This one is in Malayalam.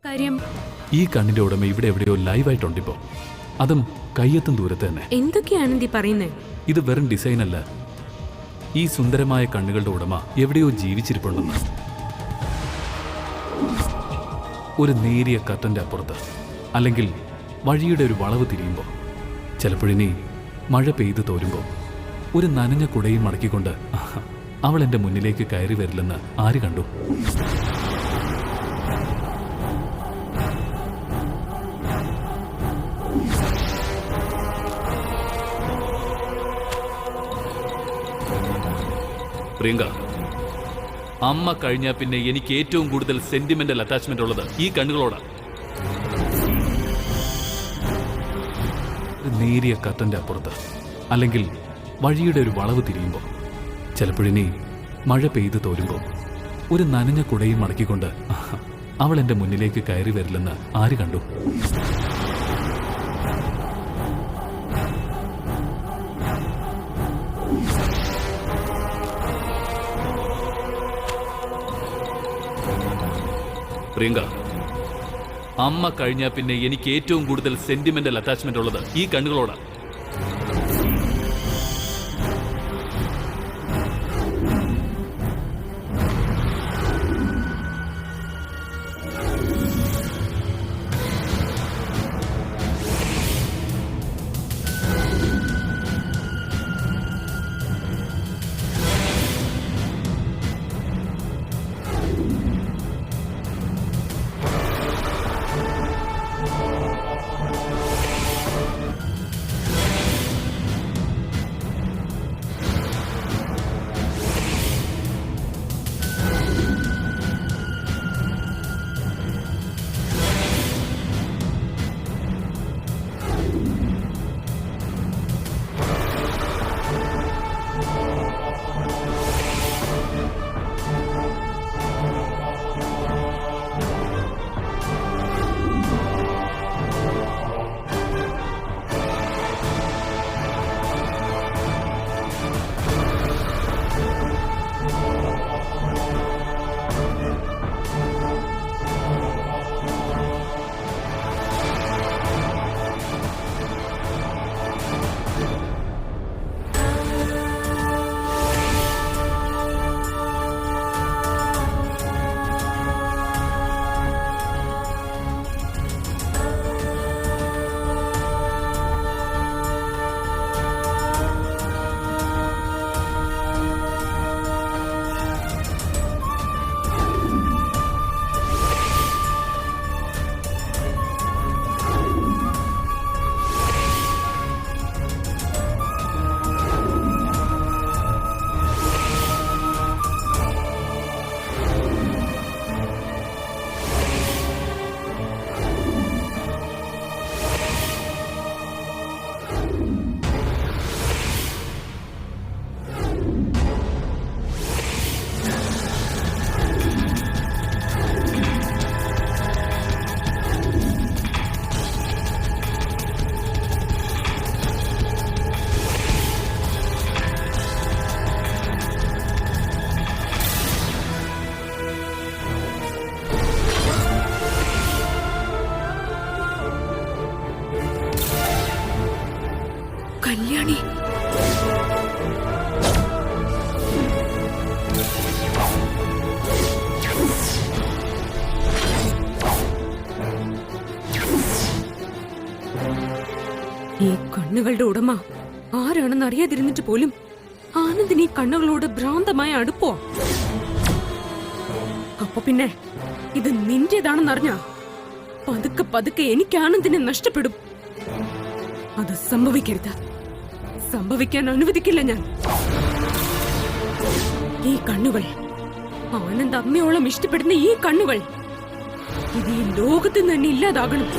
കാര്യം ഈ കണ്ണിന്റെ ഉടമ ഇവിടെ എവിടെയോ ലൈവായിട്ടുണ്ടിപ്പോ, അതും കയ്യെത്തും ദൂരത്ത് തന്നെ. എന്തൊക്കെയാണെന്തി പറയുന്നേ? ഇത് വെറും ഡിസൈൻ അല്ല, ഈ സുന്ദരമായ കണ്ണുകളുടെ ഉടമ എവിടെയോ ജീവിച്ചിരിപ്പുണ്ടെന്ന്. ഒരു നേരിയ കർട്ടന്റെ അപ്പുറത്ത്, അല്ലെങ്കിൽ വഴിയുടെ ഒരു വളവ് തിരിയുമ്പോൾ, ചിലപ്പോഴിനി മഴ പെയ്ത് തോരുമ്പോൾ ഒരു നനഞ്ഞ കുടയും മടക്കിക്കൊണ്ട് അവൾ എൻ്റെ മുന്നിലേക്ക് കയറി വരില്ലെന്ന് ആര് കണ്ടു? പ്രിയങ്ക, അമ്മ കഴിഞ്ഞാൽ പിന്നെ എനിക്ക് ഏറ്റവും കൂടുതൽ സെന്റിമെന്റൽ അറ്റാച്ച്മെന്റ് ഉള്ളത് ഈ കണ്ണുകളോടാണ്. നേരിയ കർട്ടന്റെ അപ്പുറത്ത്, അല്ലെങ്കിൽ വഴിയുടെ ഒരു വളവ് തിരിയുമ്പോൾ, ചിലപ്പോഴിനി മഴ പെയ്ത് തോരുമ്പോൾ ഒരു നനഞ്ഞ കുടയും മടക്കിക്കൊണ്ട് അവൾ എൻ്റെ മുന്നിലേക്ക് കയറി വരില്ലെന്ന് ആര് കണ്ടു? പ്രിയങ്ക, അമ്മ കഴിഞ്ഞാൽ പിന്നെ എനിക്ക് ഏറ്റവും കൂടുതൽ സെന്റിമെന്റൽ അറ്റാച്ച്മെന്റ് ഉള്ളത് ഈ കണ്ണുകളോടാണ്. കല്യാണി, ഈ കണ്ണുകളുടെ ഉടമ ആരാണെന്ന് അറിയാതിരുന്നിട്ട് പോലും ആനന്ദിന് ഈ കണ്ണുകളോട് ഭ്രാന്തമായ അടുപ്പോ? അപ്പൊ പിന്നെ ഇത് നിന്റേതാണെന്നറിഞ്ഞ പതുക്കെ പതുക്കെ എനിക്ക് ആനന്ദിനെ നഷ്ടപ്പെടും. അത് സംഭവിക്കരുത്, സംഭവിക്കാൻ അനുവദിക്കില്ല ഞാൻ. ഈ കണ്ണുകൾ, ആനന്ദ് അമ്മയോളം ഇഷ്ടപ്പെടുന്ന ഈ കണ്ണുകൾ, ഇത് ഈ ലോകത്ത് തന്നെ ഇല്ലാതാകണം.